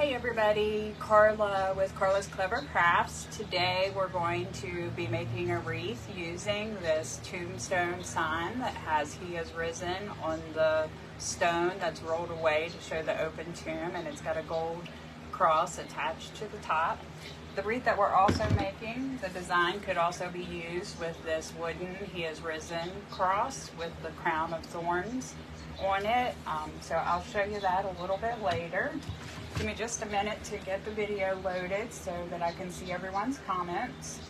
Hey everybody, Carla with Karla's Clever Crafts. Today we're going to be making a wreath using this tombstone sign that has "He has risen" on the stone that's rolled away to show the open tomb, and it's got a gold cross attached to the top. The wreath that we're also making, the design could also be used with this wooden "He has risen" cross with the crown of thorns on it. So I'll show you that a little bit later. Give me just a minute to get the video loaded so that I can see everyone's comments.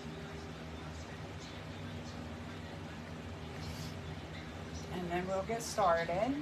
And then we'll get started.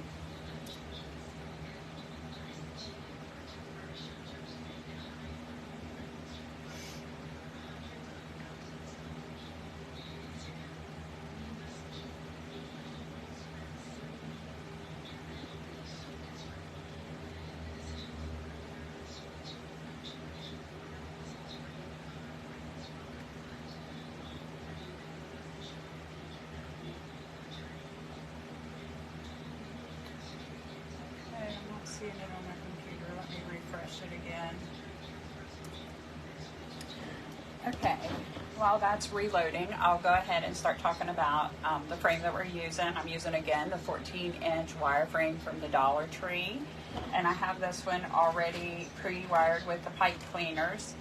Seeing it on my computer. Let me refresh it again. Okay, while that's reloading, I'll go ahead and start talking about the frame that we're using. I'm using, again, the 14-inch wireframe from the Dollar Tree, and I have this one already pre-wired with the pipe cleaners.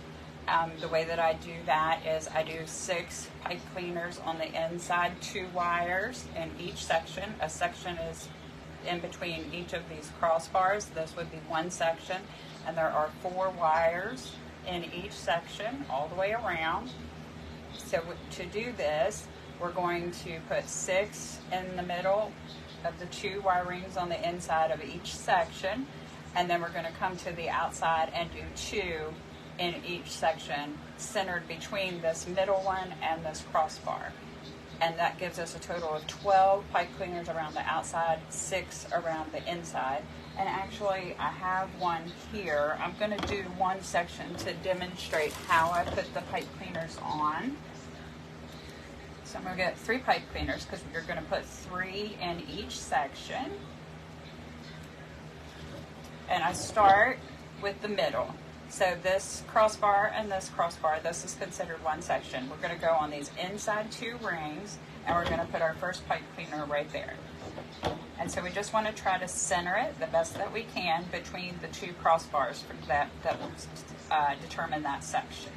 The way that I do that is I do 6 pipe cleaners on the inside, 2 wires in each section. A section is in between each of these crossbars. This would be one section, and there are 4 wires in each section all the way around. So to do this, we're going to put 6 in the middle of the 2 wire rings on the inside of each section, and then we're going to come to the outside and do 2 in each section centered between this middle one and this crossbar. And that gives us a total of 12 pipe cleaners around the outside, 6 around the inside. And actually, I have one here. I'm going to do one section to demonstrate how I put the pipe cleaners on. So I'm going to get 3 pipe cleaners because we're going to put 3 in each section. And I start with the middle. So this crossbar and this crossbar, this is considered one section. We're going to go on these inside 2 rings, and we're going to put our first pipe cleaner right there. And so we just want to try to center it the best that we can between the 2 crossbars that will determine that section.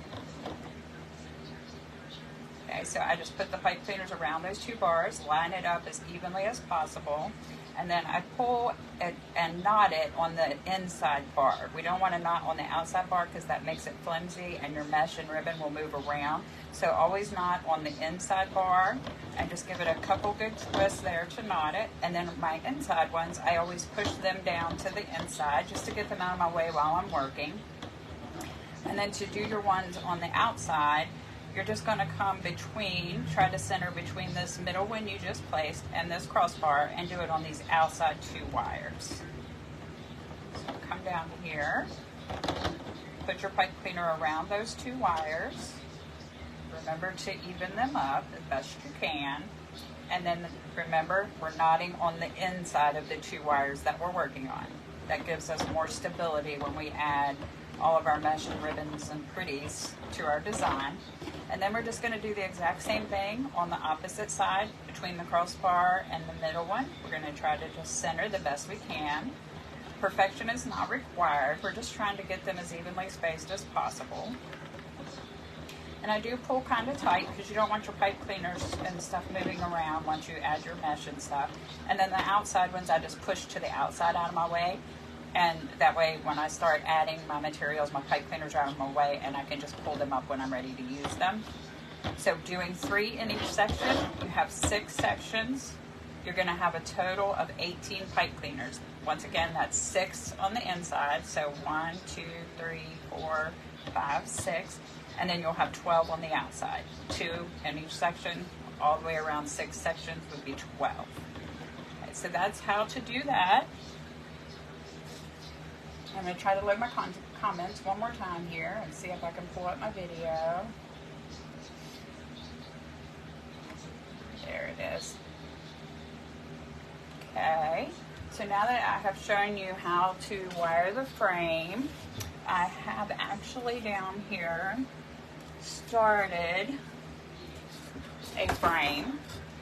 Okay, so I just put the pipe cleaners around those 2 bars, line it up as evenly as possible, and then I pull it and knot it on the inside bar. We don't want to knot on the outside bar because that makes it flimsy and your mesh and ribbon will move around. So always knot on the inside bar and just give it a couple good twists there to knot it. And then my inside ones, I always push them down to the inside just to get them out of my way while I'm working. And then to do your ones on the outside, you're just going to come between, try to center between this middle one you just placed and this crossbar, and do it on these outside 2 wires. So come down here, put your pipe cleaner around those 2 wires. Remember to even them up as best you can. And then remember, we're knotting on the inside of the 2 wires that we're working on. That gives us more stability when we add all of our mesh and ribbons and pretties to our design. And then we're just going to do the exact same thing on the opposite side between the crossbar and the middle one. We're going to try to just center the best we can. Perfection is not required. We're just trying to get them as evenly spaced as possible. And I do pull kind of tight because you don't want your pipe cleaners and stuff moving around once you add your mesh and stuff. And then the outside ones, I just push to the outside out of my way. And that way, when I start adding my materials, my pipe cleaners are out of my way, and I can just pull them up when I'm ready to use them. So doing 3 in each section, you have 6 sections. You're going to have a total of 18 pipe cleaners. Once again, that's 6 on the inside. So 1, 2, 3, 4, 5, 6. And then you'll have 12 on the outside. 2 in each section, all the way around 6 sections would be 12. Okay, so that's how to do that. I'm going to try to load my comments one more time here and see if I can pull up my video. There it is. Okay, so now that I have shown you how to wire the frame, I have actually down here started a frame,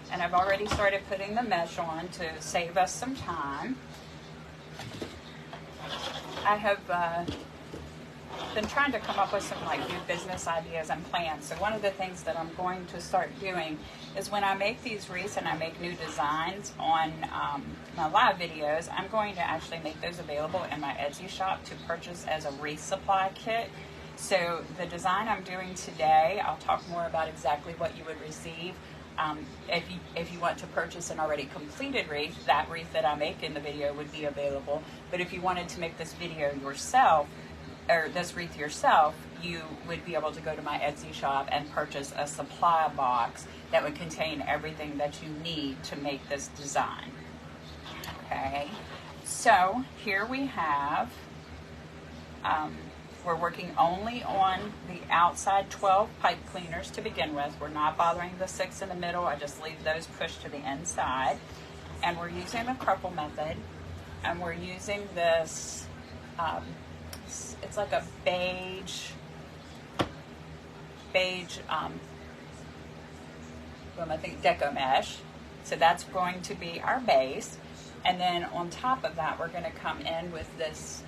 and I've already started putting the mesh on to save us some time. I have been trying to come up with some like new business ideas and plans. So one of the things that I'm going to start doing is when I make these wreaths and I make new designs on my live videos, I'm going to actually make those available in my Etsy shop to purchase as a wreath supply kit. So the design I'm doing today, I'll talk more about exactly what you would receive. If you want to purchase an already completed wreath, that wreath that I make in the video would be available. But if you wanted to make this video yourself, or this wreath yourself, you would be able to go to my Etsy shop and purchase a supply box that would contain everything that you need to make this design. Okay, so here we have, we're working only on the outside 12 pipe cleaners to begin with. We're not bothering the 6 in the middle. I just leave those pushed to the inside. And we're using the cruffle method. And we're using this, it's like a beige, I think deco mesh. So that's going to be our base. And then on top of that, we're going to come in with this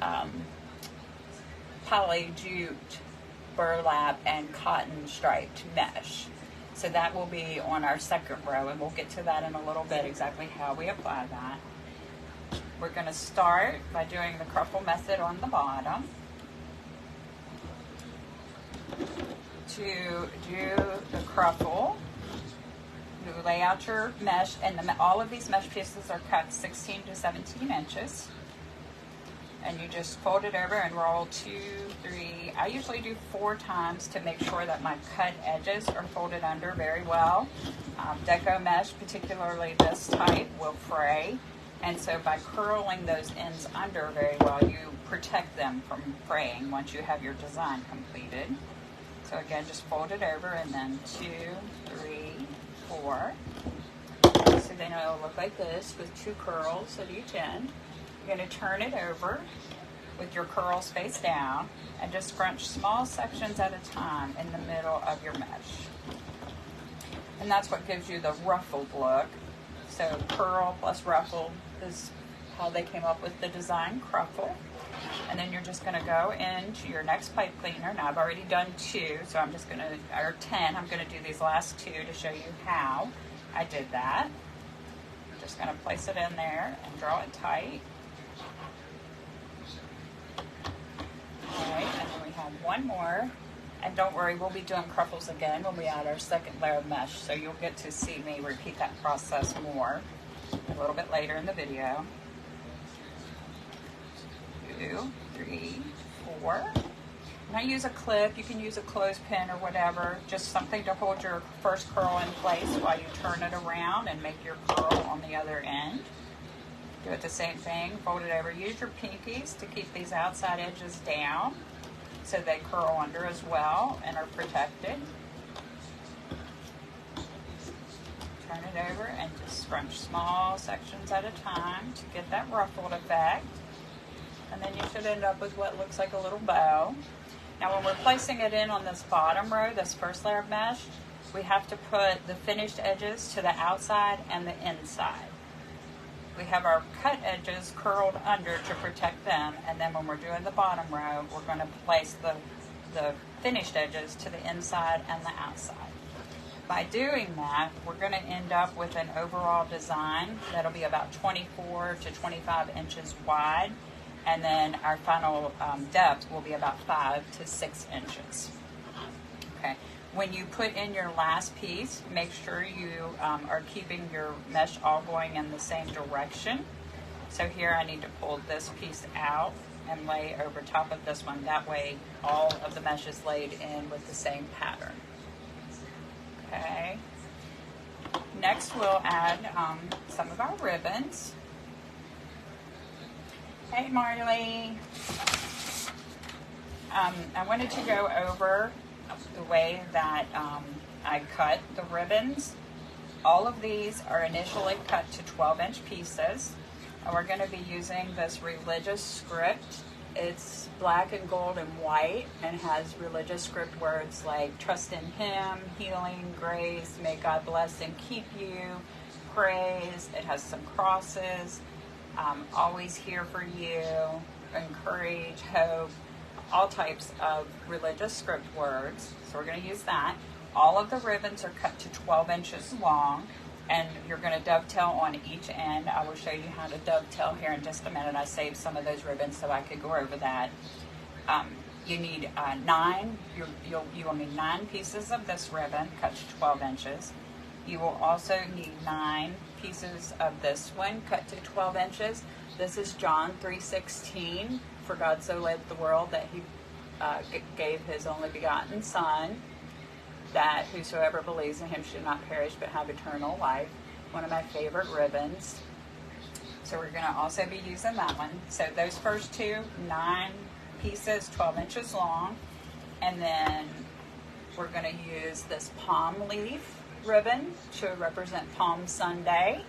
poly jute, burlap, and cotton striped mesh. So that will be on our second row, and we'll get to that in a little bit, exactly how we apply that. We're going to start by doing the cruffle method on the bottom. To do the cruffle, you lay out your mesh, and all of these mesh pieces are cut 16 to 17 inches. And you just fold it over and roll 2, 3. I usually do 4 times to make sure that my cut edges are folded under very well. Deco mesh, particularly this type, will fray. And so by curling those ends under very well, you protect them from fraying once you have your design completed. So again, just fold it over and then 2, 3, 4. So then it'll look like this with 2 curls at each end. You're going to turn it over with your curls face down and just scrunch small sections at a time in the middle of your mesh. And that's what gives you the ruffled look. So curl plus ruffle is how they came up with the design cruffle. And then you're just going to go into your next pipe cleaner. Now I've already done 2, so I'm just going to, or 10, I'm going to do these last 2 to show you how I did that. I'm just going to place it in there and draw it tight. Alright, and then we have one more. And don't worry, we'll be doing cruffles again when we add our second layer of mesh. So you'll get to see me repeat that process more a little bit later in the video. 2, 3, 4. And I use a clip. You can use a clothespin or whatever. Just something to hold your first curl in place while you turn it around and make your curl on the other end. Do it the same thing, fold it over. Use your pinkies to keep these outside edges down so they curl under as well and are protected. Turn it over and just scrunch small sections at a time to get that ruffled effect. And then you should end up with what looks like a little bow. Now when we're placing it in on this bottom row, this first layer of mesh, we have to put the finished edges to the outside and the inside. We have our cut edges curled under to protect them, and then when we're doing the bottom row, we're going to place the finished edges to the inside and the outside. By doing that, we're going to end up with an overall design that'll be about 24 to 25 inches wide, and then our final depth will be about 5 to 6 inches. Okay. When you put in your last piece, make sure you are keeping your mesh all going in the same direction. So here I need to pull this piece out and lay over top of this one. That way all of the mesh is laid in with the same pattern. Okay. Next we'll add some of our ribbons. Hey Marley. I wanted to go over the way that I cut the ribbons. All of these are initially cut to 12-inch pieces, and we're going to be using this religious script. It's black and gold and white and has religious script words like trust in Him, healing, grace, may God bless and keep you, praise. It has some crosses, always here for you, encourage, hope, all types of religious script words. So we're going to use that. All of the ribbons are cut to 12 inches long, and you're going to dovetail on each end. I will show you how to dovetail here in just a minute. I saved some of those ribbons so I could go over that. You need you will need 9 pieces of this ribbon cut to 12 inches. You will also need 9 pieces of this one cut to 12 inches. This is John 3:16. For God so loved the world that He gave His only begotten Son, that whosoever believes in Him should not perish but have eternal life. One of my favorite ribbons. So we're going to also be using that one. So those first 2, 9 pieces, 12 inches long. And then we're going to use this palm leaf ribbon to represent Palm Sunday.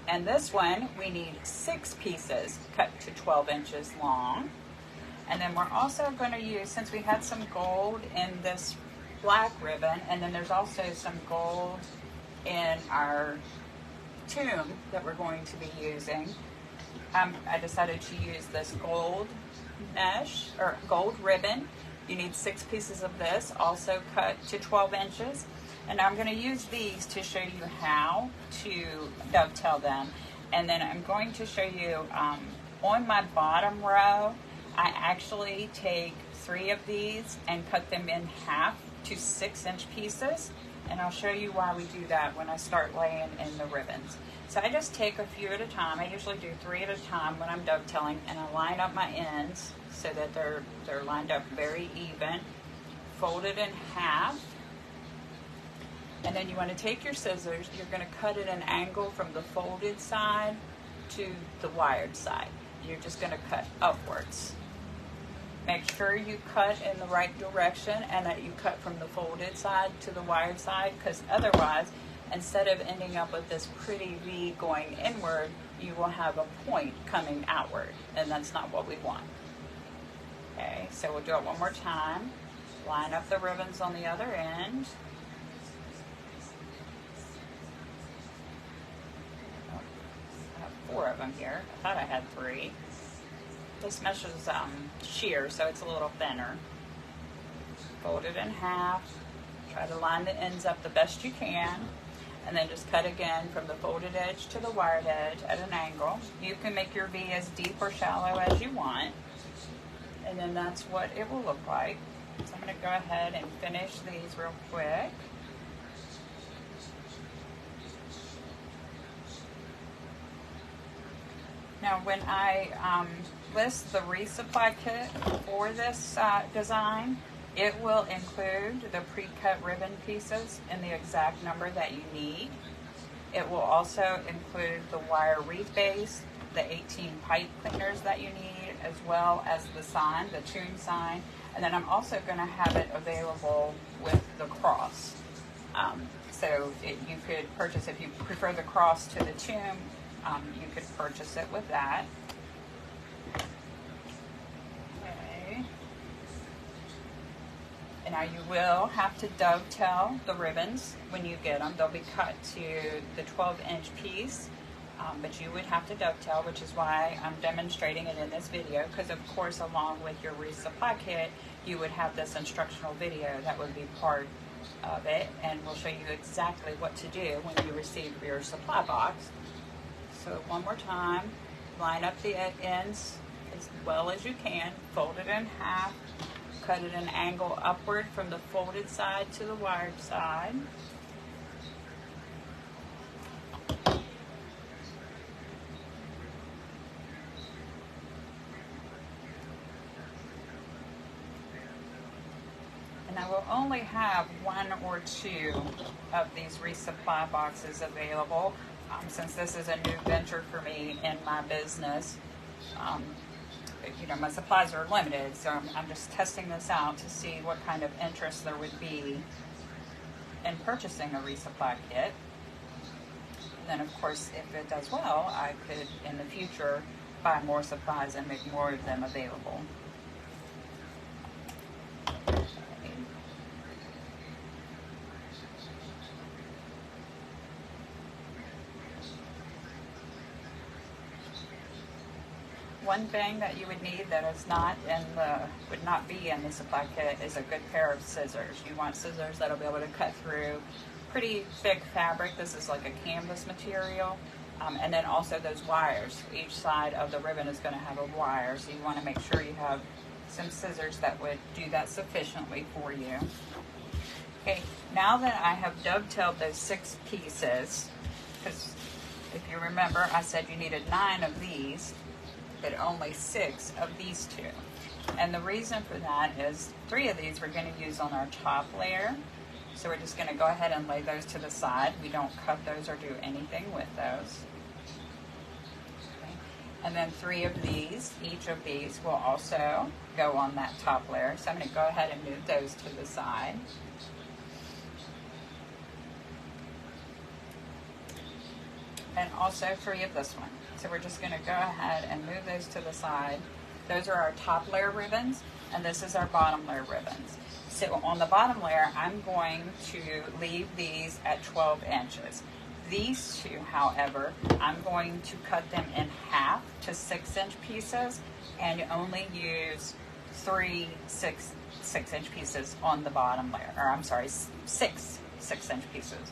And this one, we need 6 pieces cut to 12 inches long. And then we're also going to use, since we had some gold in this black ribbon, and then there's also some gold in our tomb that we're going to be using, I decided to use this gold mesh or gold ribbon. You need 6 pieces of this, also cut to 12 inches. And I'm going to use these to show you how to dovetail them. And then I'm going to show you on my bottom row, I actually take 3 of these and cut them in half to 6-inch pieces. And I'll show you why we do that when I start laying in the ribbons. So I just take a few at a time. I usually do 3 at a time when I'm dovetailing, and I line up my ends so that they're lined up very even. Fold it in half. And then you want to take your scissors, you're going to cut at an angle from the folded side to the wired side. You're just going to cut upwards. Make sure you cut in the right direction and that you cut from the folded side to the wired side, because otherwise, instead of ending up with this pretty V going inward, you will have a point coming outward, and that's not what we want. Okay, so we'll do it one more time. Line up the ribbons on the other end. I have 4 of them here. I thought I had 3. This mesh is sheer, so it's a little thinner. Fold it in half. Try to line the ends up the best you can. And then just cut again from the folded edge to the wired edge at an angle. You can make your V as deep or shallow as you want. And then that's what it will look like. So I'm going to go ahead and finish these real quick. Now when I list the resupply kit for this design, it will include the pre-cut ribbon pieces in the exact number that you need. It will also include the wire wreath base, the 18 pipe cleaners that you need, as well as the sign, the tomb sign. And then I'm also going to have it available with the cross. So you could purchase, if you prefer the cross to the tomb, you could purchase it with that. Okay. And now you will have to dovetail the ribbons when you get them. They'll be cut to the 12-inch piece, but you would have to dovetail, which is why I'm demonstrating it in this video, because of course along with your resupply kit, you would have this instructional video that would be part of it, and we'll show you exactly what to do when you receive your supply box. So one more time, line up the ends as well as you can, fold it in half, cut at an angle upward from the folded side to the wired side. And I will only have 1 or 2 of these resupply boxes available. Since this is a new venture for me in my business, my supplies are limited, so I'm just testing this out to see what kind of interest there would be in purchasing a resupply kit. And then, of course, if it does well, I could, in the future, buy more supplies and make more of them available. One thing that you would need that is not in the, would not be in the supply kit is a good pair of scissors. You want scissors that'll be able to cut through pretty thick fabric. This is like a canvas material. And then also those wires. Each side of the ribbon is going to have a wire, so you want to make sure you have some scissors that would do that sufficiently for you. Okay, now that I have dovetailed those 6 pieces, because if you remember I said you needed 9 of these, but only 6 of these 2. And the reason for that is 3 of these we're going to use on our top layer. So we're just going to go ahead and lay those to the side. We don't cut those or do anything with those. Okay. And then 3 of these, each of these will also go on that top layer. So I'm going to go ahead and move those to the side. And also 3 of this one. So we're just going to go ahead and move those to the side. Those are our top layer ribbons, and this is our bottom layer ribbons. So on the bottom layer, I'm going to leave these at 12 inches. These 2, however, I'm going to cut them in half to 6-inch pieces and only use 3 6-inch pieces on the bottom layer, or I'm sorry, 6 6-inch pieces.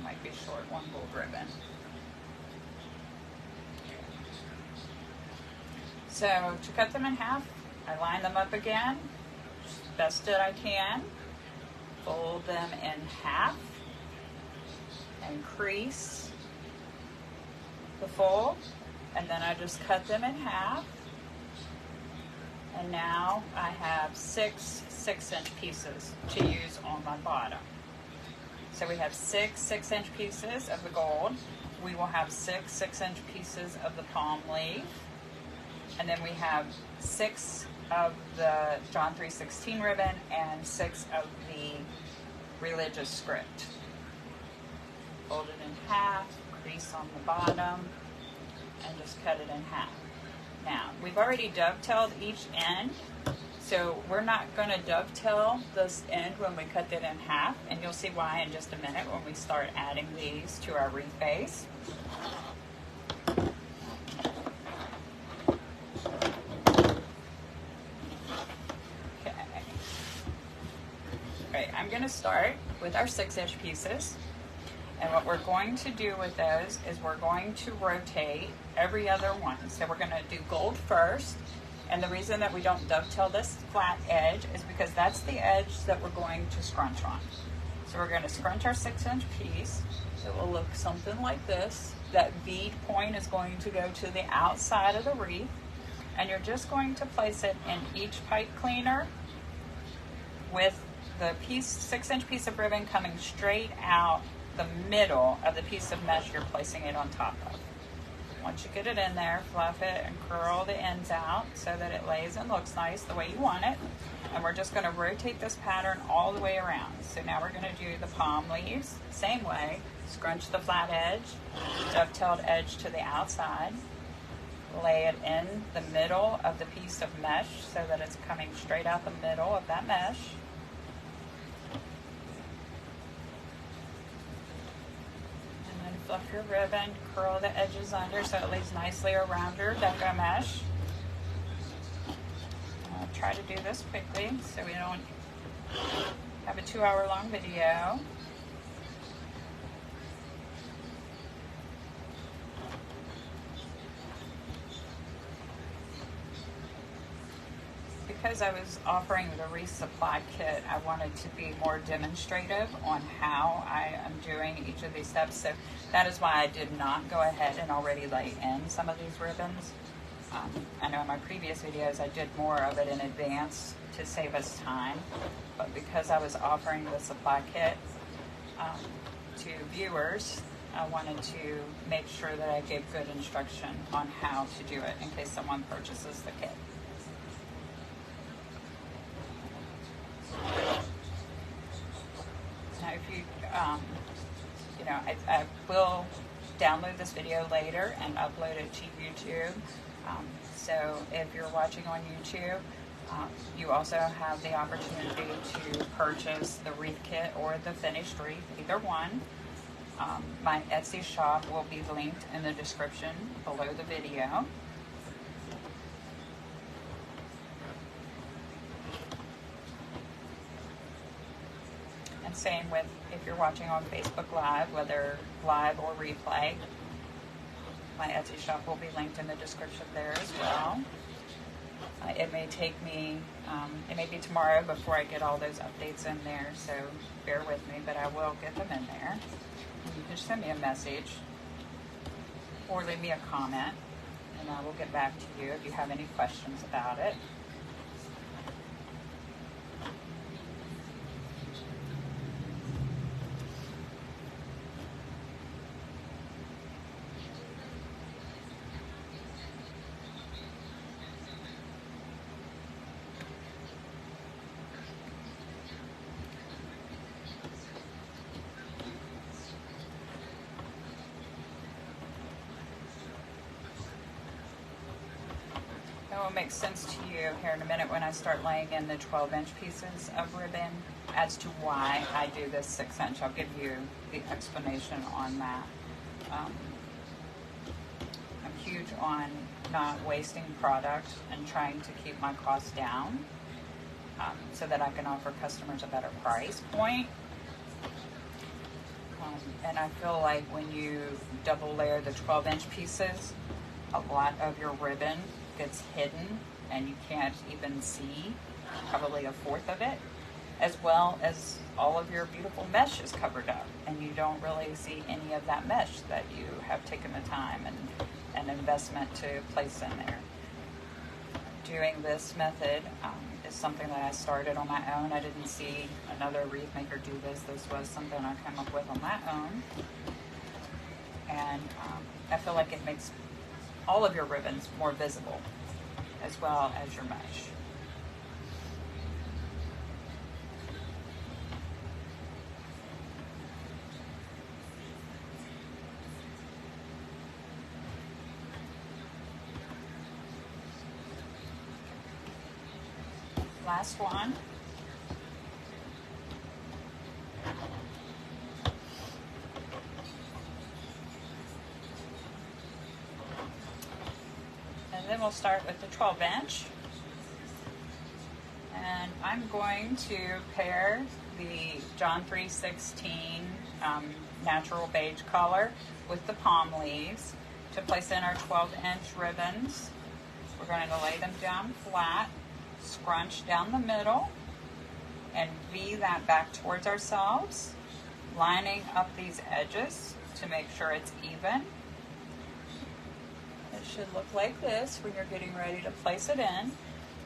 Might be short one gold ribbon. So to cut them in half, I line them up again, best that I can, fold them in half, and crease the fold, and then I just cut them in half, and now I have 6 6-inch pieces to use on my bottom. So we have 6 6-inch pieces of the gold. We will have 6 6-inch pieces of the palm leaf. And then we have 6 of the John 3:16 ribbon and 6 of the religious script. Fold it in half, crease on the bottom, and just cut it in half. Now, we've already dovetailed each end. So we're not going to dovetail this end when we cut it in half, and you'll see why in just a minute when we start adding these to our wreath base. Okay. Alright, I'm going to start with our 6-inch pieces, and what we're going to do with those is we're going to rotate every other one. So we're going to do gold first. And the reason that we don't dovetail this flat edge is because that's the edge that we're going to scrunch on. So we're going to scrunch our 6-inch piece. It will look something like this. That bead point is going to go to the outside of the wreath. And you're just going to place it in each pipe cleaner with the 6-inch piece of ribbon coming straight out the middle of the piece of mesh you're placing it on top of. Once you get it in there, fluff it and curl the ends out so that it lays and looks nice the way you want it. And we're just going to rotate this pattern all the way around. So now we're going to do the palm leaves, same way. Scrunch the flat edge, dovetailed edge to the outside. Lay it in the middle of the piece of mesh so that it's coming straight out the middle of that mesh. Fluff your ribbon, curl the edges under so it lays nicely around your deco mesh. I'll try to do this quickly so we don't have a 2-hour-long video. Because I was offering the wreath supply kit, I wanted to be more demonstrative on how I am doing each of these steps. So that is why I did not go ahead and already lay in some of these ribbons. I know in my previous videos I did more of it in advance to save us time, but because I was offering the supply kit to viewers, I wanted to make sure that I gave good instruction on how to do it in case someone purchases the kit. Now, if you, I will download this video later and upload it to YouTube. So if you're watching on YouTube, you also have the opportunity to purchase the wreath kit or the finished wreath, either one. My Etsy shop will be linked in the description below the video. And same with if you're watching on Facebook Live, whether live or replay, my Etsy shop will be linked in the description there as well. It may take me, it may be tomorrow before I get all those updates in there, so bear with me, but I will get them in there. You can send me a message or leave me a comment, and I will get back to you if you have any questions about it. It will make sense to you here in a minute when I start laying in the 12-inch pieces of ribbon as to why I do this 6-inch. I'll give you the explanation on that. I'm huge on not wasting product and trying to keep my costs down so that I can offer customers a better price point. And I feel like when you double layer the 12-inch pieces, a lot of your ribbon gets hidden and you can't even see probably a fourth of it, as well as all of your beautiful mesh is covered up and you don't really see any of that mesh that you have taken the time and investment to place in there. Doing this method is something that I started on my own. I didn't see another wreath maker do this. This was something I came up with on my own, and I feel like it makes all of your ribbons more visible, as well as your mesh. Last one. Then we'll start with the 12-inch, and I'm going to pair the John 3:16 natural beige color with the palm leaves to place in our 12-inch ribbons. We're going to lay them down flat, scrunch down the middle, and V that back towards ourselves, lining up these edges to make sure it's even. It should look like this when you're getting ready to place it in.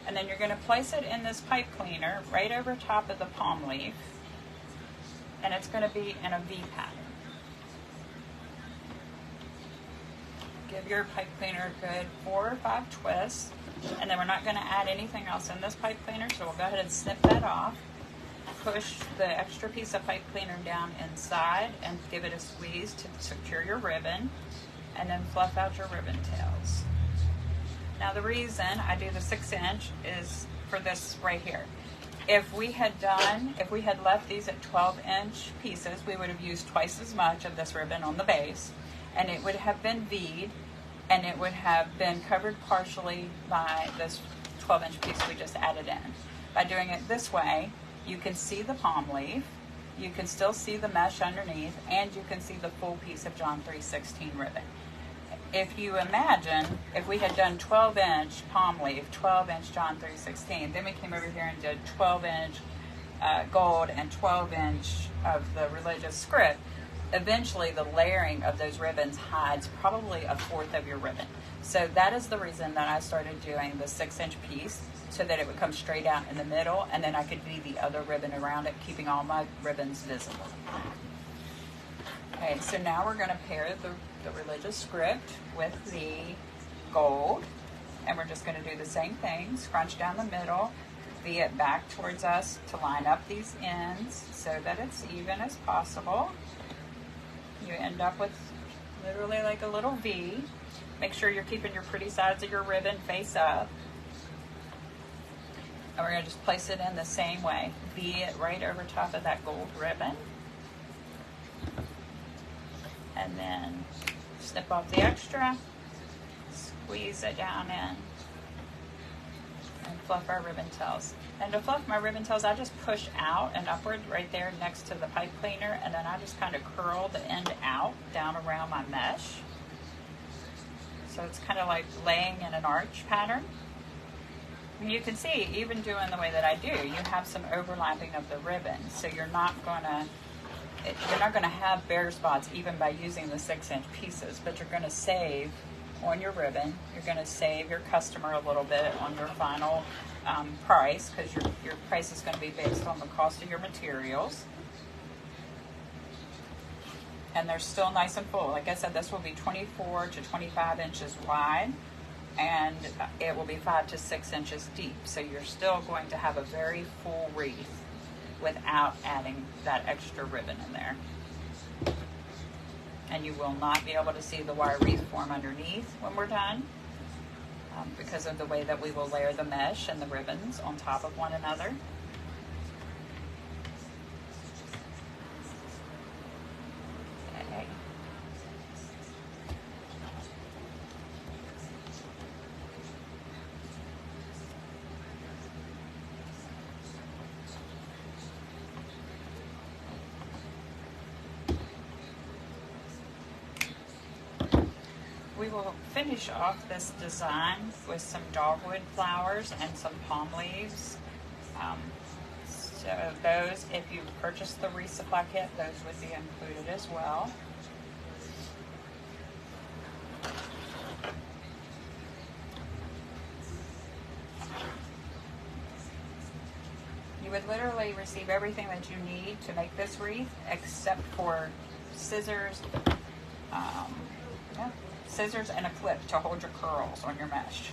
And then you're going to place it in this pipe cleaner right over top of the palm leaf. And it's going to be in a V pattern. Give your pipe cleaner a good 4 or 5 twists. And then we're not going to add anything else in this pipe cleaner, so we'll go ahead and snip that off. Push the extra piece of pipe cleaner down inside and give it a squeeze to secure your ribbon. And then fluff out your ribbon tails. Now the reason I do the 6-inch is for this right here. If we had left these at 12-inch pieces, we would have used twice as much of this ribbon on the base, and it would have been V'd, and it would have been covered partially by this 12-inch piece we just added in. By doing it this way, you can see the palm leaf, you can still see the mesh underneath, and you can see the full piece of John 3:16 ribbon. If you imagine, if we had done 12-inch palm leaf, 12-inch John 3:16, then we came over here and did 12-inch gold and 12-inch of the religious script, eventually the layering of those ribbons hides probably a fourth of your ribbon. So that is the reason that I started doing the 6-inch piece, so that it would come straight out in the middle, and then I could V the other ribbon around it, keeping all my ribbons visible. Okay, so now we're going to pair the religious script with the gold, and we're just going to do the same thing. Scrunch down the middle, V it back towards us to line up these ends so that it's even as possible. you end up with literally like a little V. Make sure you're keeping your pretty sides of your ribbon face up. And we're going to just place it in the same way. V it right over top of that gold ribbon. And then snip off the extra, squeeze it down in, and fluff our ribbon tails. And to fluff my ribbon tails, I just push out and upward right there next to the pipe cleaner, and then I just kind of curl the end out down around my mesh. So it's kind of like laying in an arch pattern. And you can see, even doing the way that I do, you have some overlapping of the ribbon, so you're not going to have bare spots even by using the 6-inch pieces, but you're going to save on your ribbon. You're going to save your customer a little bit on your final price, because your price is going to be based on the cost of your materials. And they're still nice and full. Like I said, this will be 24 to 25 inches wide, and it will be 5 to 6 inches deep. So you're still going to have a very full wreath without adding that extra ribbon in there. And you will not be able to see the wire wreath form underneath when we're done, because of the way that we will layer the mesh and the ribbons on top of one another. Okay. We will finish off this design with some dogwood flowers and some palm leaves. So those, if you purchase the resupply kit, those would be included as well. You would literally receive everything that you need to make this wreath, except for scissors, scissors and a clip to hold your curls on your mesh.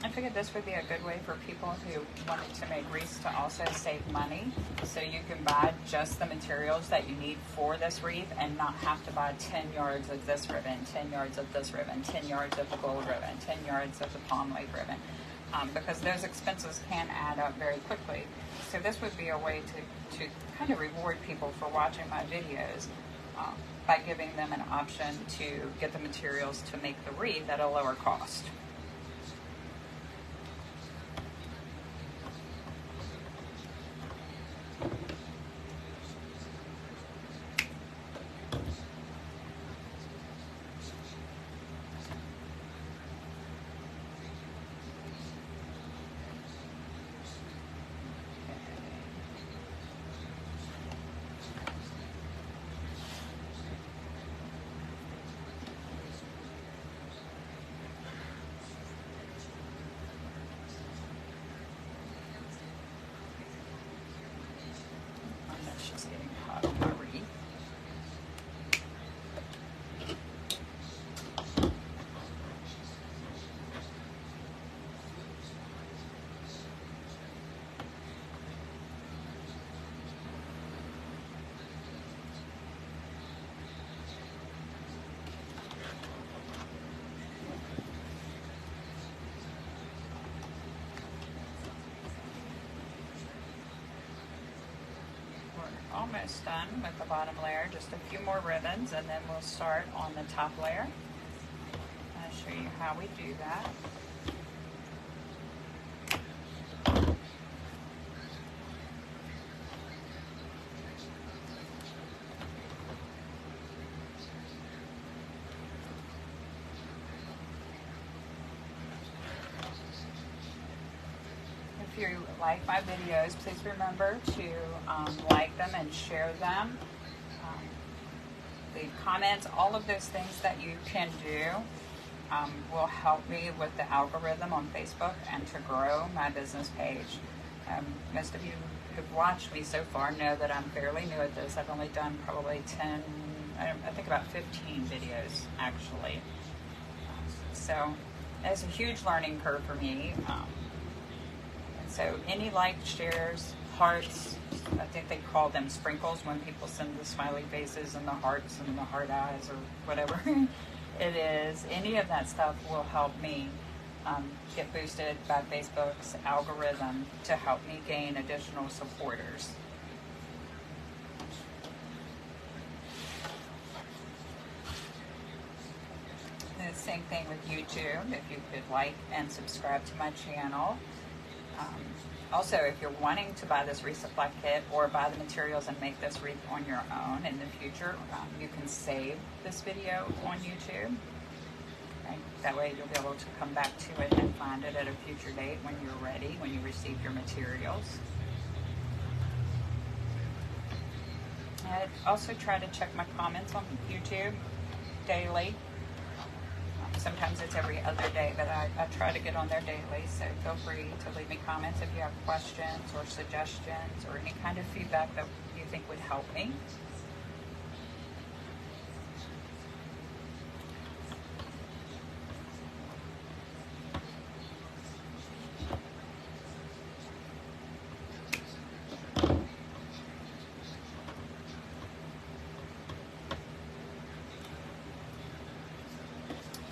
I figured this would be a good way for people who wanted to make wreaths to also save money. So you can buy just the materials that you need for this wreath and not have to buy 10 yards of this ribbon, 10 yards of this ribbon, 10 yards of the gold ribbon, 10 yards of the palm leaf ribbon, because those expenses can add up very quickly. So this would be a way to kind of reward people for watching my videos by giving them an option to get the materials to make the wreath at a lower cost. Just getting hot on my wreath. Almost done with the bottom layer, just a few more ribbons, and then we'll start on the top layer. I'll show you how we do that. If you like my videos, please remember to like them and share them. Leave comments, all of those things that you can do. will help me with the algorithm on Facebook and to grow my business page. Most of you who've watched me so far know that I'm fairly new at this. I've only done probably 10, I think about 15 videos actually. So it's a huge learning curve for me. And so any likes, shares, hearts, I think they call them sprinkles when people send the smiley faces and the hearts and the heart eyes or whatever it is. Any of that stuff will help me get boosted by Facebook's algorithm to help me gain additional supporters. And the same thing with YouTube, if you could like and subscribe to my channel. Also, if you're wanting to buy this wreath supply kit or buy the materials and make this wreath on your own in the future, you can save this video on YouTube. Okay? That way you'll be able to come back to it and find it at a future date when you're ready, when you receive your materials. I also try to check my comments on YouTube daily. Sometimes it's every other day, but I try to get on there daily, so feel free to leave me comments if you have questions or suggestions or any kind of feedback that you think would help me.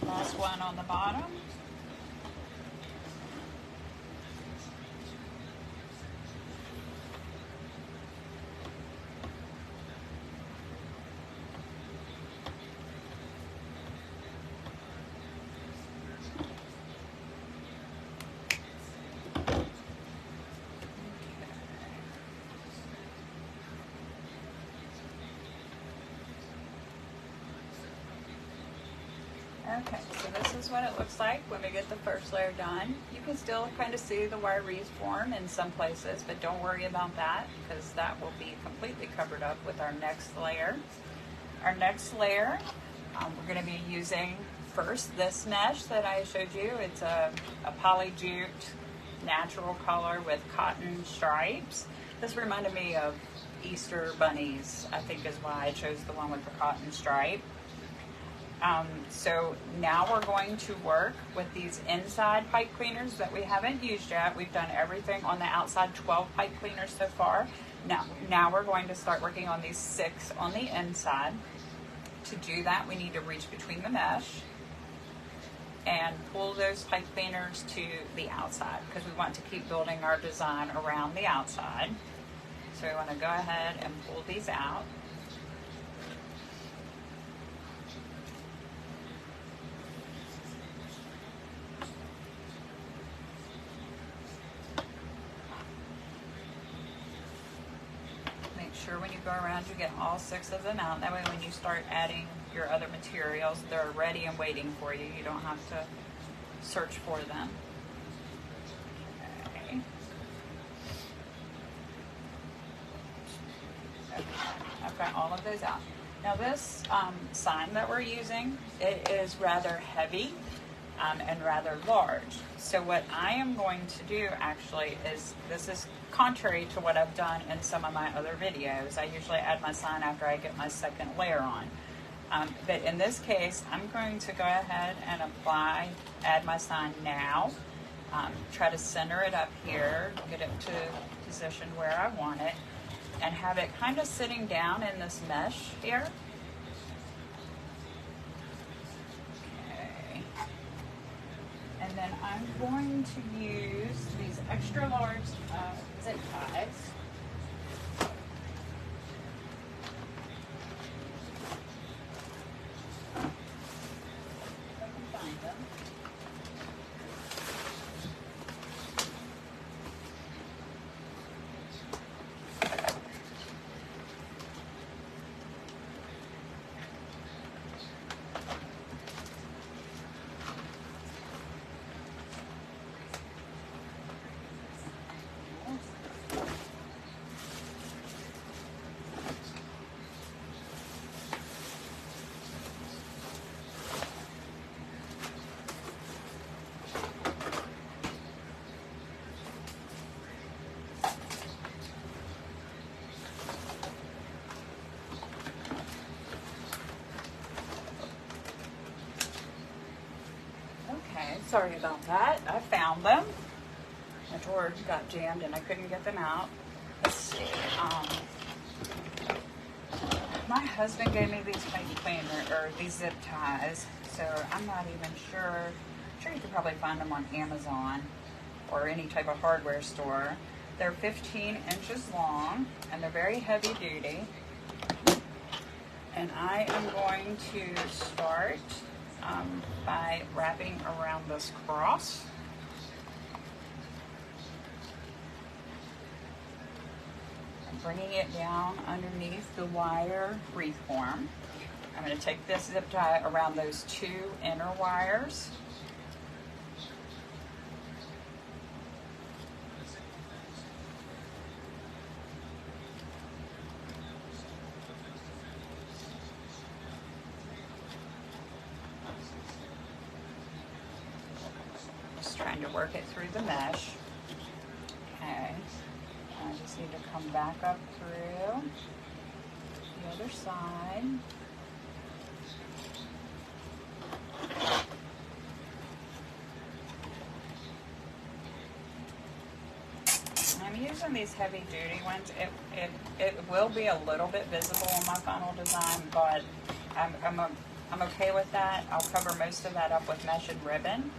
Last one on the bottom. Okay, so this is what it looks like when we get the first layer done. You can still kind of see the wire wreath form in some places, but don't worry about that because that will be completely covered up with our next layer. Our next layer, we're going to be using first this mesh that I showed you. It's a poly jute natural color with cotton stripes. This reminded me of Easter bunnies, I think is why I chose the one with the cotton stripe. So now we're going to work with these inside pipe cleaners that we haven't used yet. We've done everything on the outside 12 pipe cleaners so far. Now we're going to start working on these 6 on the inside. To do that, we need to reach between the mesh and pull those pipe cleaners to the outside because we want to keep building our design around the outside. So we want to go ahead and pull these out. Sure when you go around you get all 6 of them out. That way when you start adding your other materials, they're ready and waiting for you. You don't have to search for them. Okay. I've got all of those out. Now this sign that we're using, it is rather heavy and rather large. So what I am going to do actually is, this is contrary to what I've done in some of my other videos. I usually add my sign after I get my second layer on. But in this case, I'm going to go ahead and add my sign now. Try to center it up here, get it to position where I want it, and have it kind of sitting down in this mesh here. Okay. And then I'm going to use these extra large zip ties. If I can find them. Sorry about that. I found them. My drawer got jammed and I couldn't get them out. Let's see. My husband gave me these pipe cleaner or these zip ties, so I'm not even sure. I'm sure you could probably find them on Amazon or any type of hardware store. They're 15 inches long and they're very heavy duty. And I am going to start by wrapping around this cross. And bringing it down underneath the wire wreath form. I'm going to take this zip tie around those two inner wires. Trying to work it through the mesh. Okay, I just need to come back up through the other side. I'm using these heavy duty ones. It will be a little bit visible on my final design, but I'm okay with that. I'll cover most of that up with mesh and ribbon.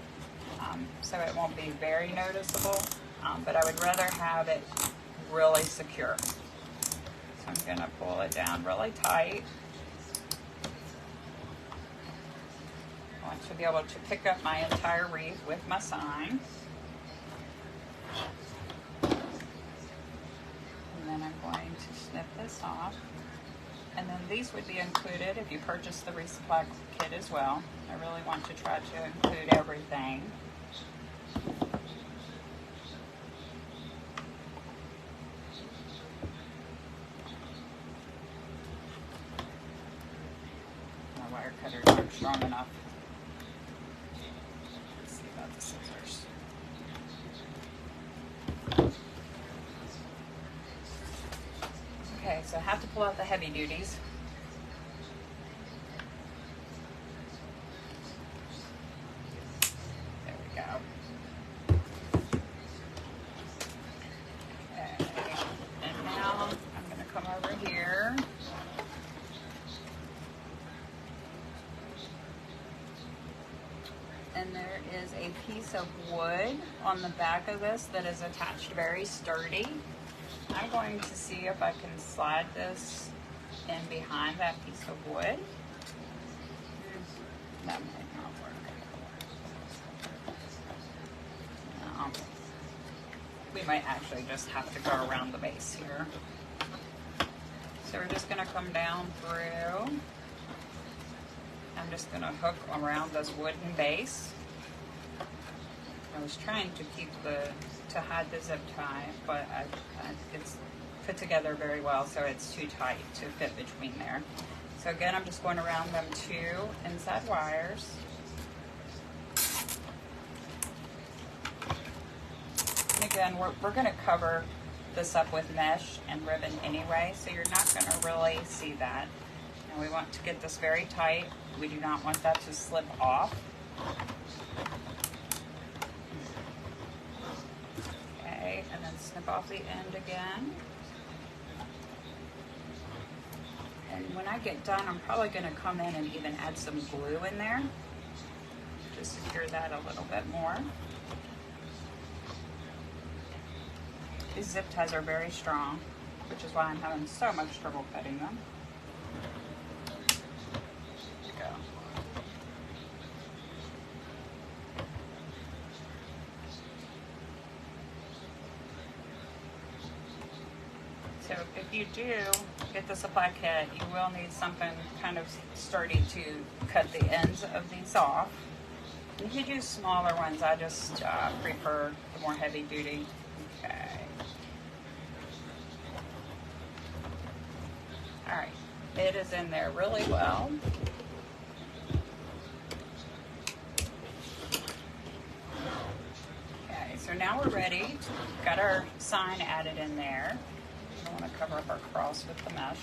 So it won't be very noticeable, but I would rather have it really secure. So I'm going to pull it down really tight. I want to be able to pick up my entire wreath with my sign. And then I'm going to snip this off. And then these would be included if you purchase the resupply kit as well. I really want to try to include everything. My wire cutters aren't strong enough. Let's see about the scissors. Okay, so I have to pull out the heavy duties. There we go. Okay, and now I'm going to come over here. And there is a piece of wood on the back of this that is attached very sturdy. I'm going to see if I can slide this in behind that piece of wood. That might not work. No. We might actually just have to go around the base here. So we're just going to come down through. I'm just going to hook around this wooden base. I was trying to keep to hide the zip tie, but it's put together very well, so it's too tight to fit between there. So again, I'm just going around them two inside wires. And again, we're going to cover this up with mesh and ribbon anyway, so you're not going to really see that. And we want to get this very tight. We do not want that to slip off. Okay, and then snip off the end again. And when I get done, I'm probably going to come in and even add some glue in there to secure that a little bit more. These zip ties are very strong, which is why I'm having so much trouble cutting them. So if you do get the supply kit, you will need something kind of sturdy to cut the ends of these off. And you could use smaller ones. I just prefer the more heavy duty. Okay. All right. It is in there really well. Okay, so now we're ready. Got our sign added in there. I want to cover up our cross with the mesh.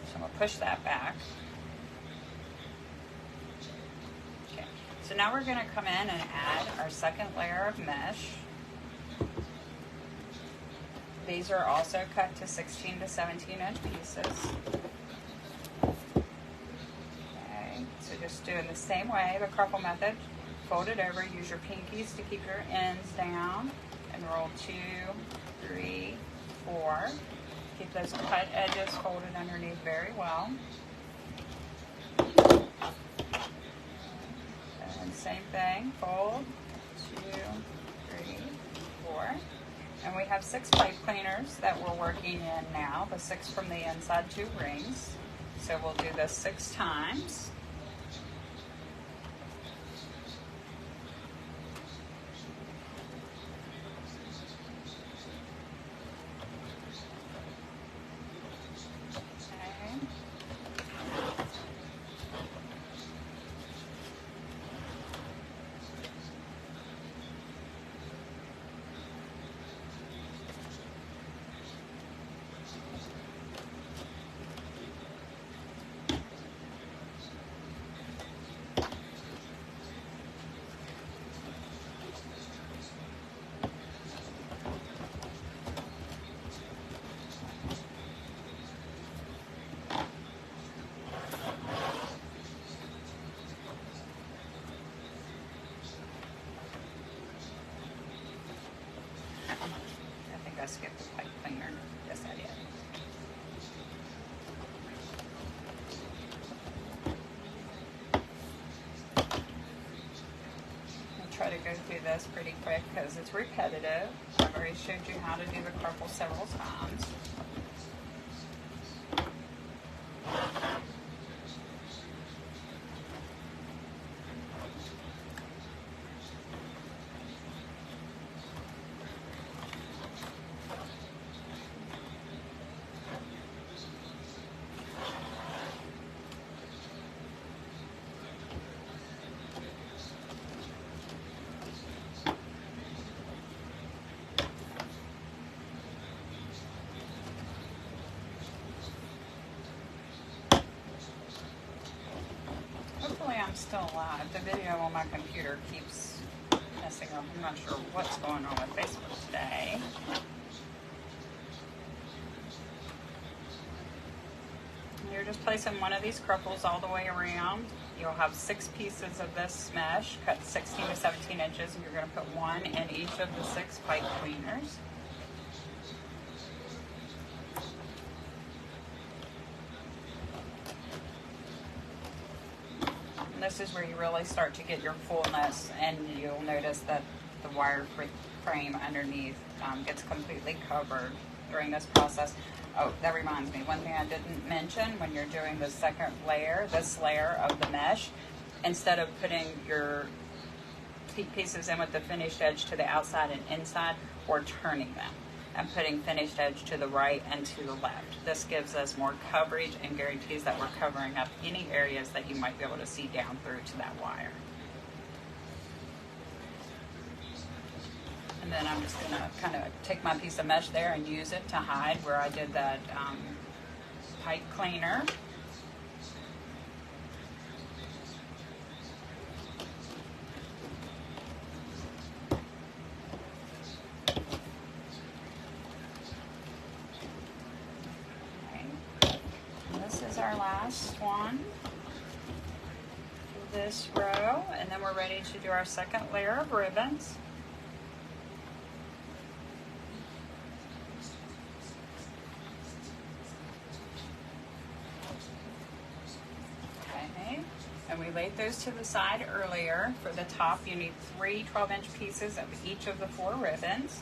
So I'm going to push that back. Okay, So now we're going to come in and add our second layer of mesh. These are also cut to 16 to 17 inch pieces. Okay, so just doing the same way, the cruffle method. Fold it over, use your pinkies to keep your ends down, and roll 2, 3, 4. Keep those cut edges folded underneath very well. And same thing, fold, 2, 3, 4. And we have 6 pipe cleaners that we're working in now, the 6 from the inside 2 rings. So we'll do this 6 times. I skipped the pipe cleaner. Yes, I did. I'll try to go through this pretty quick because it's repetitive. I've already showed you how to do the cruffle several times. I'm still alive. The video on my computer keeps messing up. I'm not sure what's going on with Facebook today. You're just placing one of these cruffles all the way around. You'll have 6 pieces of this mesh cut 16 to 17 inches, and you're going to put one in each of the 6 pipe cleaners. This is where you really start to get your fullness, and you'll notice that the wire frame underneath gets completely covered during this process. Oh, that reminds me, one thing I didn't mention, when you're doing the second layer, this layer of the mesh, instead of putting your pieces in with the finished edge to the outside and inside, we're turning them and putting finished edge to the right and to the left. This gives us more coverage and guarantees that we're covering up any areas that you might be able to see down through to that wire. And then I'm just gonna kind of take my piece of mesh there and use it to hide where I did that pipe cleaner. Our last one for this row, and then we're ready to do our second layer of ribbons. Okay, and we laid those to the side earlier. For the top, you need 3 12-inch pieces of each of the 4 ribbons.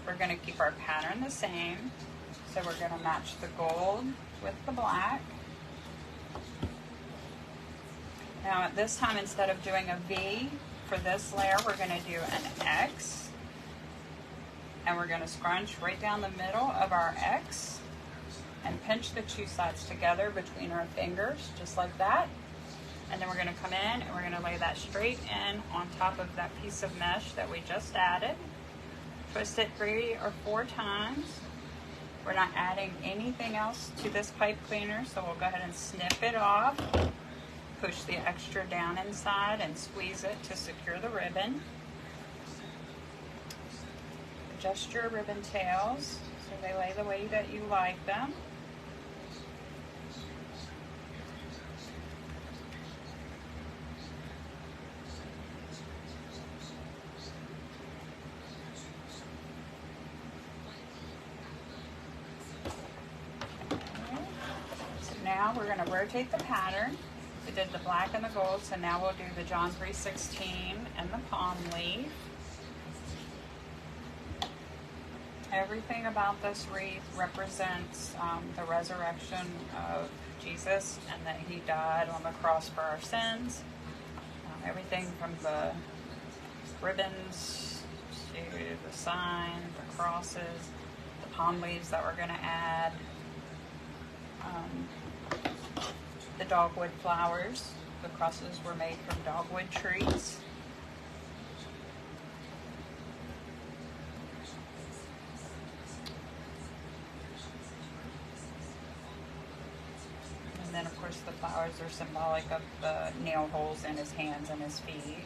We're going to keep our pattern the same, so we're going to match the gold with the black. Now at this time, instead of doing a V for this layer, we're going to do an X. And we're going to scrunch right down the middle of our X and pinch the 2 sides together between our fingers, just like that. And then we're going to come in and we're going to lay that straight in on top of that piece of mesh that we just added. Twist it 3 or 4 times. We're not adding anything else to this pipe cleaner, so we'll go ahead and snip it off. push the extra down inside and squeeze it to secure the ribbon. Adjust your ribbon tails so they lay the way that you like them. Now we're going to rotate the pattern. We did the black and the gold, so now we'll do the John 3:16 and the palm leaf. Everything about this wreath represents the resurrection of Jesus and that he died on the cross for our sins. Everything from the ribbons to the sign, the crosses, the palm leaves that we're going to add. The dogwood flowers. The crosses were made from dogwood trees. And then of course the flowers are symbolic of the nail holes in his hands and his feet.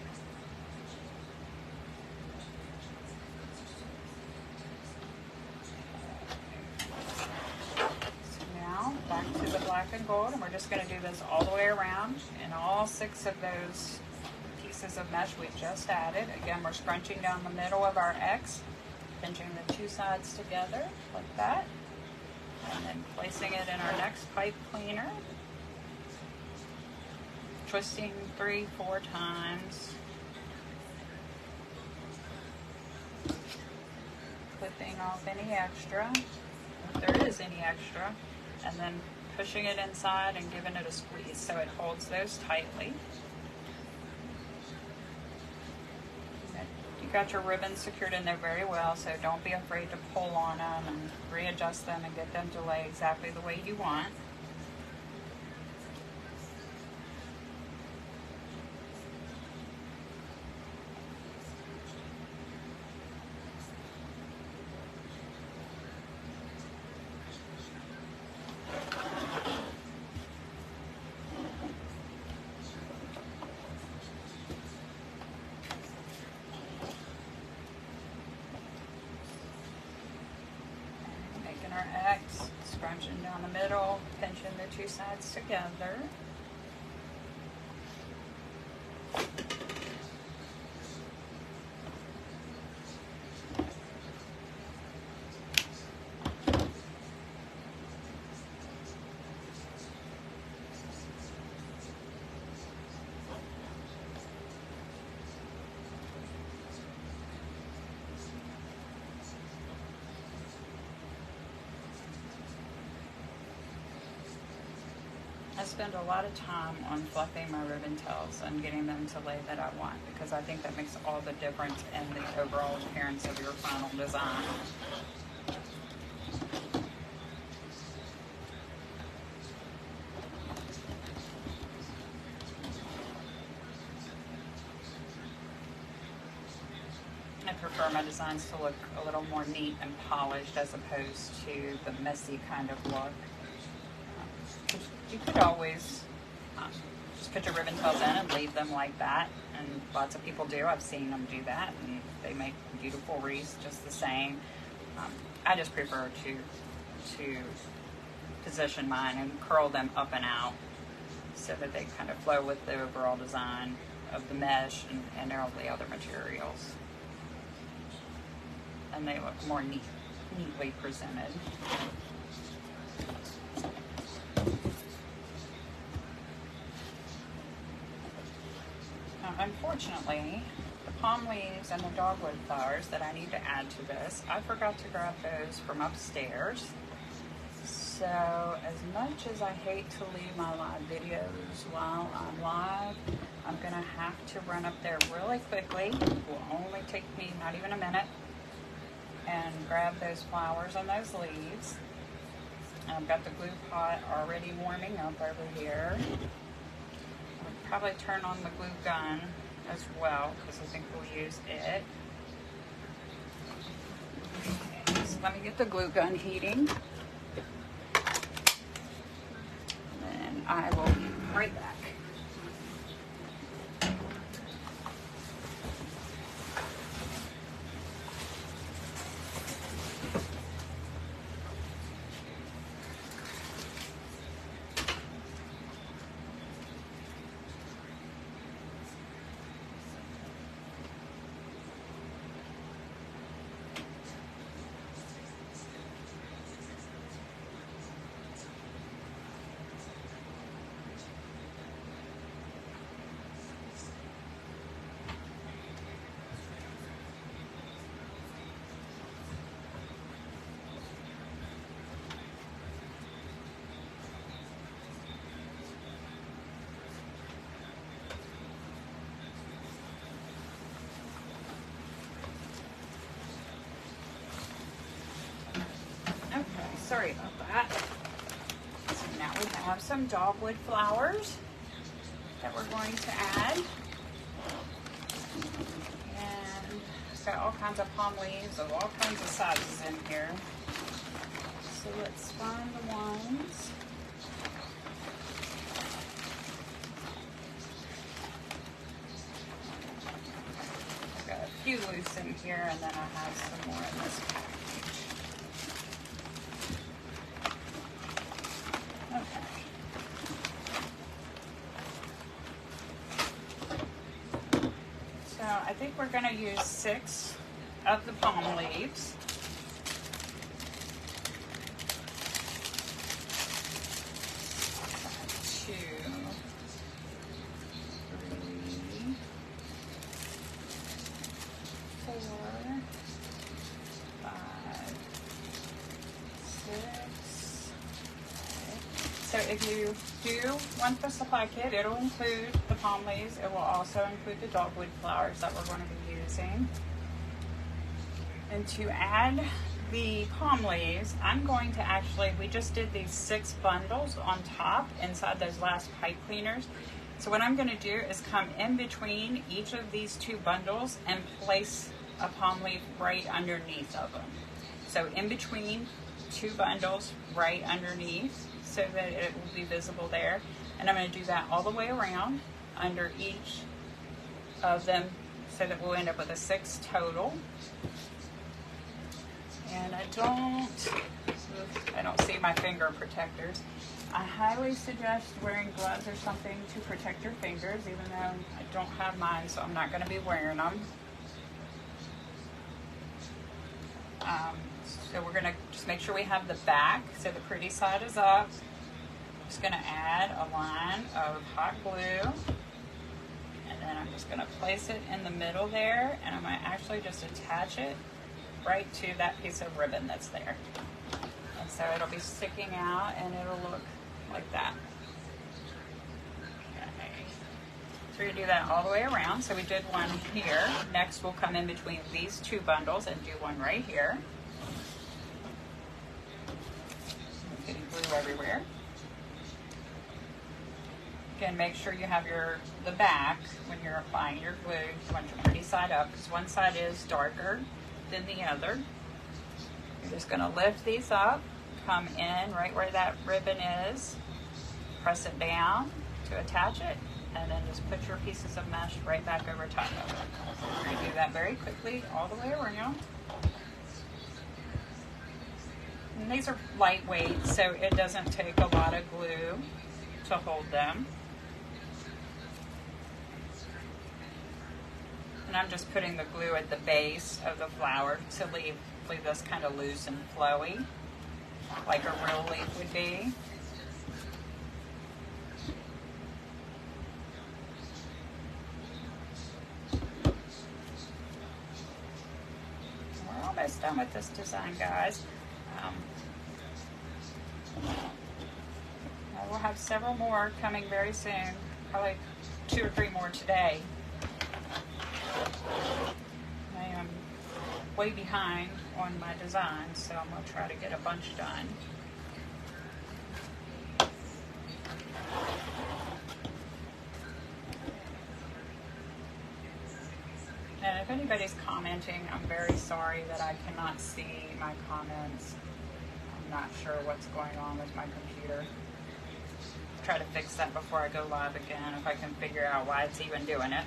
Back to the black and gold, and we're just going to do this all the way around in all 6 of those pieces of mesh we just added. Again, we're scrunching down the middle of our X, pinching the 2 sides together like that, and then placing it in our next pipe cleaner, twisting 3-4 times, clipping off any extra, if there is any extra, and then pushing it inside and giving it a squeeze so it holds those tightly. You got your ribbons secured in there very well, so don't be afraid to pull on them and readjust them and get them to lay exactly the way you want. Our X, scrunching down the middle, pinching the 2 sides together. I spend a lot of time on fluffing my ribbon tails and getting them to lay that I want, because I think that makes all the difference in the overall appearance of your final design. I prefer my designs to look a little more neat and polished as opposed to the messy kind of look. You could always just put your ribbon tails in and leave them like that, and lots of people do. I've seen them do that, and they make beautiful wreaths just the same. I just prefer to position mine and curl them up and out so that they kind of flow with the overall design of the mesh and all the other materials, and they look more neatly presented. Unfortunately, the palm leaves and the dogwood flowers that I need to add to this, I forgot to grab those from upstairs. So as much as I hate to leave my live videos while I'm live, I'm going to have to run up there really quickly. It will only take me not even a minute, and grab those flowers and those leaves. I've got the glue pot already warming up over here. Probably turn on the glue gun as well, because I think we'll use it. Okay, so let me get the glue gun heating, and I will be right back. sorry about that. So now we have some dogwood flowers that we're going to add. And it's got all kinds of palm leaves of all kinds of sizes in here. So let's find the ones. I've got a few loose in here, and then I have some more in this package. I think we're going to use 6 of the palm leaves. Two, 3, 4, 5, 6. So if you do want the supply kit, it'll include the palm leaves. It will also include the dogwood flowers that we're going to be using. And to add the palm leaves, I'm going to actually, we just did these 6 bundles on top inside those last pipe cleaners. So what I'm going to do is come in between each of these 2 bundles and place a palm leaf right underneath of them. So in between 2 bundles, right underneath, so that it will be visible there. And I'm going to do that all the way around under each of them so that we'll end up with a 6 total. And I don't see my finger protectors. I highly suggest wearing gloves or something to protect your fingers, even though I don't have mine, so I'm not going to be wearing them. So we're going to just make sure we have the back, so the pretty side is up. I'm just going to add a line of hot glue, and then I'm just going to place it in the middle there, and I'm going to actually just attach it right to that piece of ribbon that's there. And so it'll be sticking out, and it'll look like that. Okay. So we're going to do that all the way around. So we did one here. Next we'll come in between these 2 bundles and do one right here. Getting glue everywhere. Again, make sure you have the back when you're applying your glue. You want your pretty side up, because one side is darker than the other. You're just going to lift these up, come in right where that ribbon is, press it down to attach it, and then just put your pieces of mesh right back over top of it. So we're going to do that very quickly all the way around. And these are lightweight, so it doesn't take a lot of glue to hold them. And I'm just putting the glue at the base of the flower to leave this kind of loose and flowy, like a real leaf would be. We're almost done with this design, guys. We'll have several more coming very soon, probably 2 or 3 more today. I am way behind on my design, so I'm going to try to get a bunch done. And if anybody's commenting, I'm very sorry that I cannot see my comments. I'm not sure what's going on with my computer. Try to fix that before I go live again, if I can figure out why it's even doing it.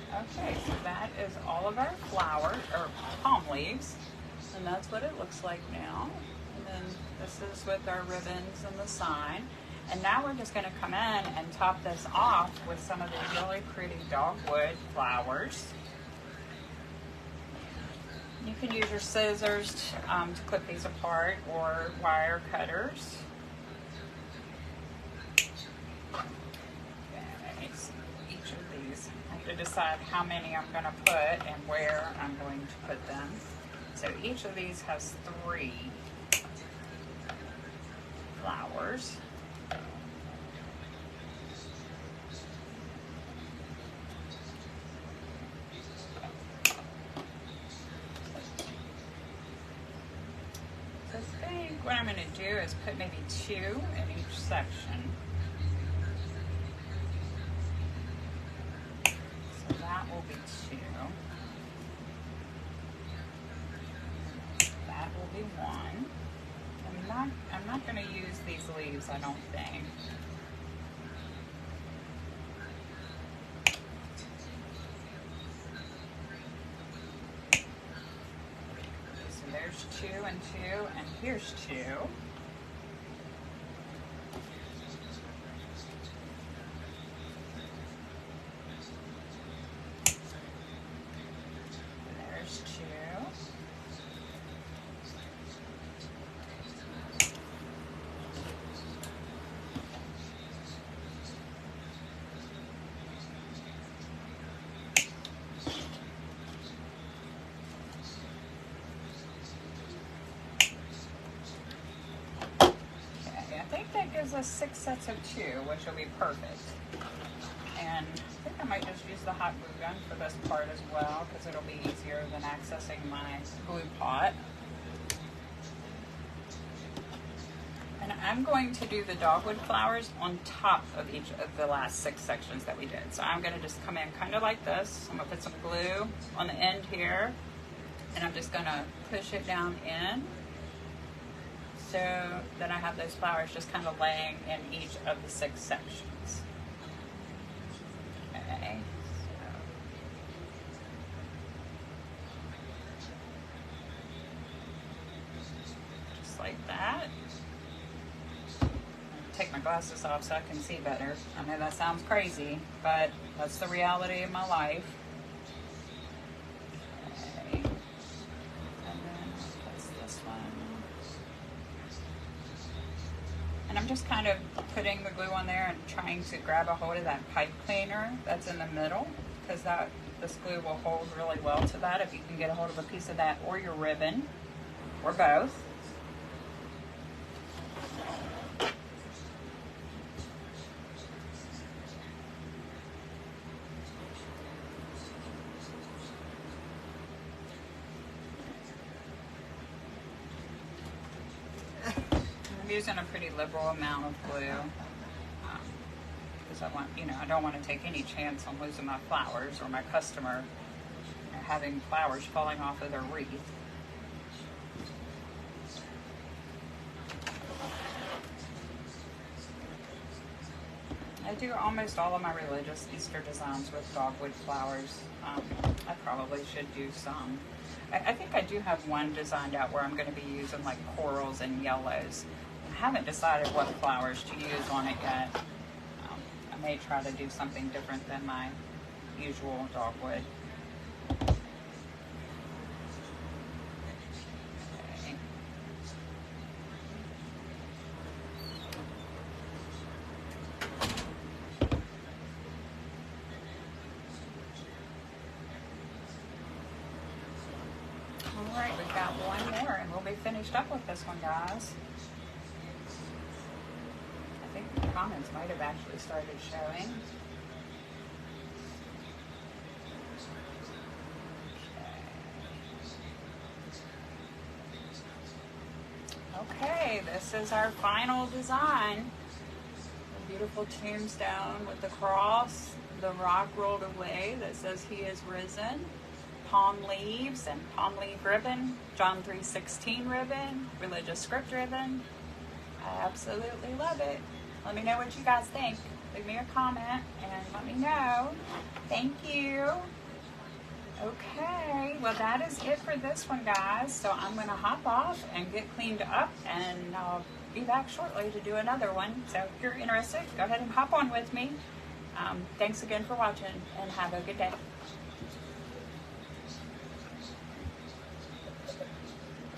Okay, so that is all of our flower, or palm leaves, and that's what it looks like now. And then this is with our ribbons and the sign. And now we're just going to come in and top this off with some of these really pretty dogwood flowers. You can use your scissors to clip these apart, or wire cutters. Each of these, I have to decide how many I'm going to put and where I'm going to put them. So each of these has 3 flowers. what I'm going to do is put maybe 2 in each section. So that will be 2. That will be 1. I'm not going to use these leaves, I don't think. So there's 2 and 2, and here's 2. There's 2. Gives us 6 sets of 2, which will be perfect. And I think I might just use the hot glue gun for this part as well, because it'll be easier than accessing my glue pot. And I'm going to do the dogwood flowers on top of each of the last 6 sections that we did. So I'm going to just come in kind of like this. I'm going to put some glue on the end here, and I'm just going to push it down in, so then I have those flowers just kind of laying in each of the 6 sections. Okay. Just like that. Take my glasses off so I can see better. I know that sounds crazy, but that's the reality of my life. Okay. And then that's this one. And I'm just kind of putting the glue on there and trying to grab a hold of that pipe cleaner that's in the middle, because this glue will hold really well to that if you can get a hold of a piece of that, or your ribbon, or both. Using a pretty liberal amount of glue because I want, I don't want to take any chance on losing my flowers or my customer having flowers falling off of their wreath. I do almost all of my religious Easter designs with dogwood flowers. I probably should do some. I think I do have one designed out where I'm going to be using like corals and yellows. I haven't decided what flowers to use on it yet. I may try to do something different than my usual dogwood. Okay. All right, we've got one more and we'll be finished up with this one, guys. The comments might have actually started showing. Okay, this is our final design. A beautiful tombstone with the cross, the rock rolled away that says He is risen, palm leaves and palm leaf ribbon, John 3:16 ribbon, religious script ribbon. I absolutely love it. Let me know what you guys think. Leave me a comment and let me know. Thank you. Okay, well that is it for this one, guys. So I'm going to hop off and get cleaned up, and I'll be back shortly to do another one. So if you're interested, go ahead and hop on with me. Thanks again for watching, and have a good day.